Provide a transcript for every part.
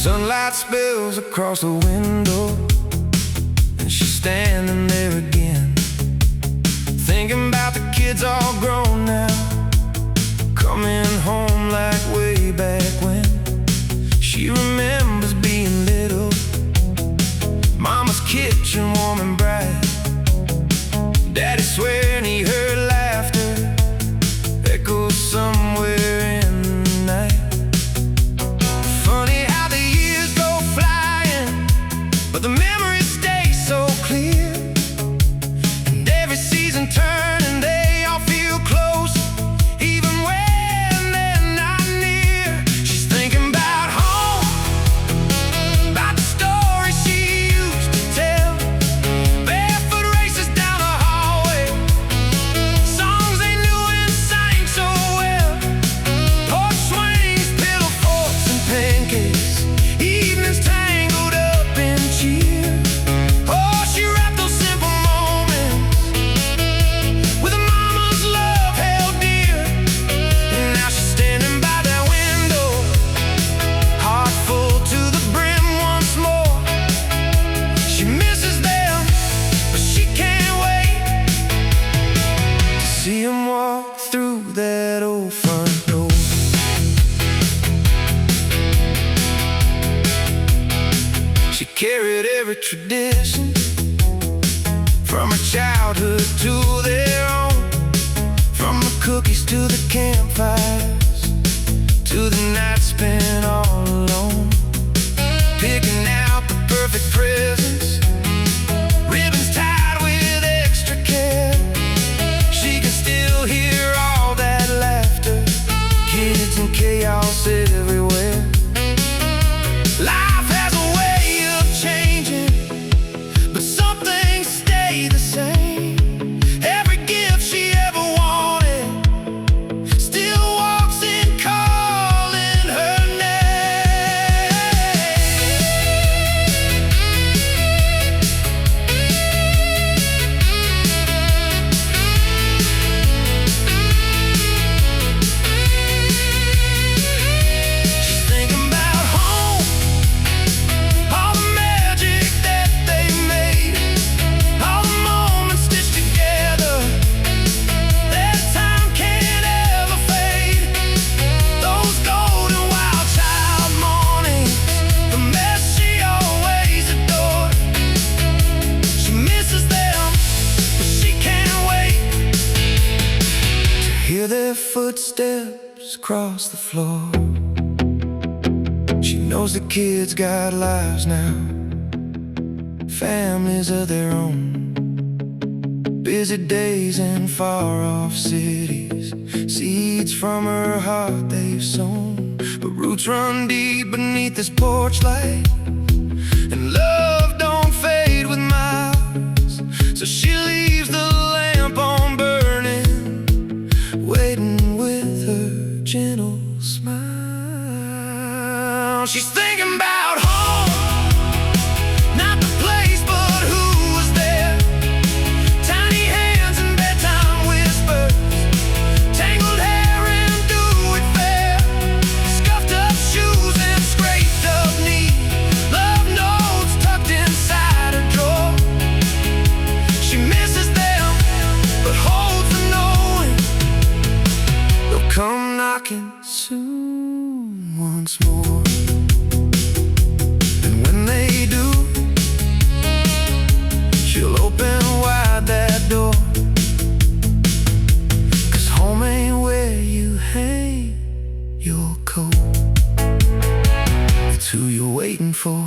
Sunlight spills across the window, and she's standing there again, thinking about the kids all grown now, coming home like way back when. She remembers being little, Mama's kitchen warm and bright, Daddy swearing he heard laughter echo somewhere in the night. Funny how the years go flying, but the memories stay so clear, and every season turn and they all feel close, even when they're not near. She's thinking about home, about the stories she used to tell, barefoot races down the hallway, songs they knew and sang so well, porch swings, pillow forts and pancakes, evenings tangled up in cheer. Oh, she wrapped those simple moments with a mama's love held dear, and now she's standing by that window, heart full to the brim once more. She misses them, but she can't wait to see them walk through that old front door. She carried every tradition from her childhood to their own, from the cookies to the campfires, to the nights spent all alone, picking out the perfect presents, ribbons tied with extra care. She can still hear all that laughter, kids and chaos everywhere. Life has a way of changing, but some things stay the same. Every gift she ever wanted still walks in calling her name. She's thinking about home, all the magic that they made, all the moments stitched together that time can't ever fade. Those golden wild child mornings, the mess she always adored. She misses them, but she can't wait to hear their footsteps across the floor. She knows the kids got lives now, families of their own, busy days in far-off cities, seeds from her heart they've sown, but roots run deep beneath this porch light, and love don't fade with miles, so she leaves the lamp on burning, waiting with her gentle smile. She's thinking about home, not the place, but who was there. Tiny hands and bedtime whispers, tangled hair and do it fair, scuffed up shoes and scraped up knee, love notes tucked inside her drawer. She misses them, but holds the knowing they'll come knocking soon once more. And when they do, she'll open wide that door, 'cause home ain't where you hang your coat, it's who you're waiting for.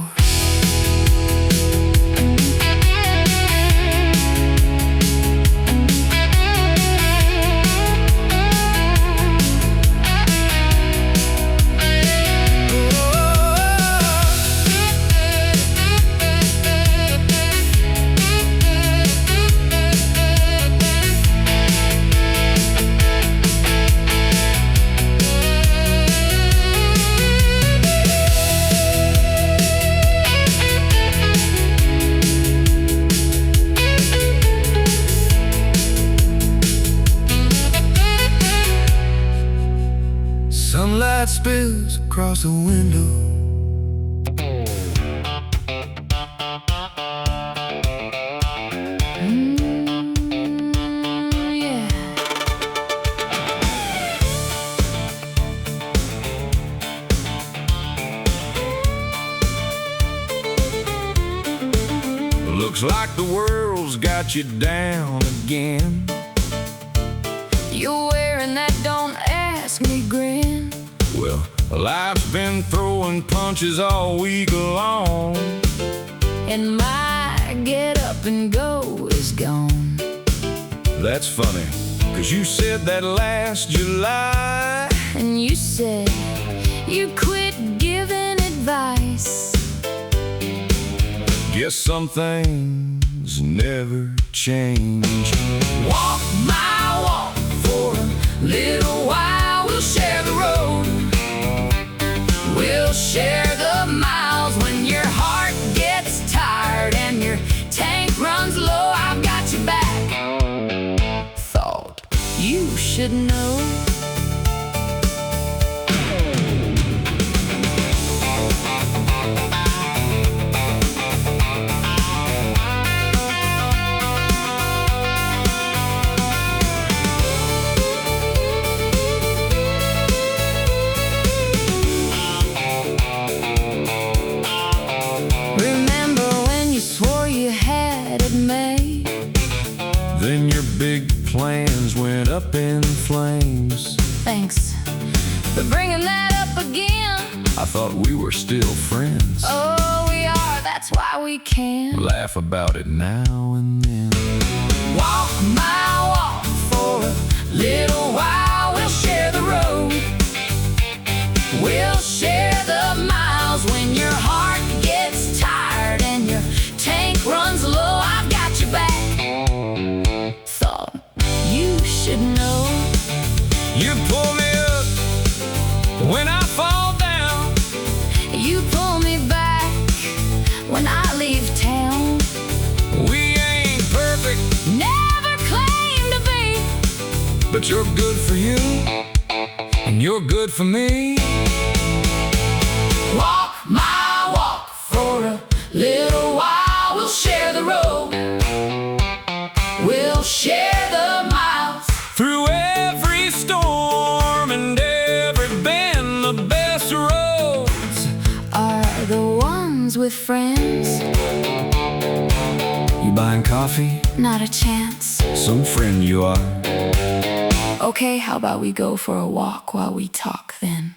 Sunlight spills across the window, Looks like the world's got you down again. You're wearing that don't ask me grin. Well, life's been throwing punches all week long, and my get up and go is gone. That's funny, 'cause you said that last July. And you said you quit giving advice. Guess some things never change. Walk my walk for a little while. We'll share the road. We'll share the miles when your heart gets tired and your tank runs low. I've got your back. Thought you should know. Then your big plans went up in flames. Thanks for bringing that up again. I thought we were still friends. Oh, we are, that's why we can laugh about it now and then. Walk my walk for a little while. We'll share the road. We'll share the miles when your heart gets tired and your tank runs low. I've got your back. Thought you should know. You pull me up when I fall down. You pull me back when I leave town. We ain't perfect, never claim to be, but you're good for you, and you're good for me. Walk my walk for a little while. We'll share the road. We'll share the miles through every storm and every bend. The best roads are the ones with friends. You buying coffee? Not a chance. Some friend you are. Okay, how about we go for a walk while we talk then?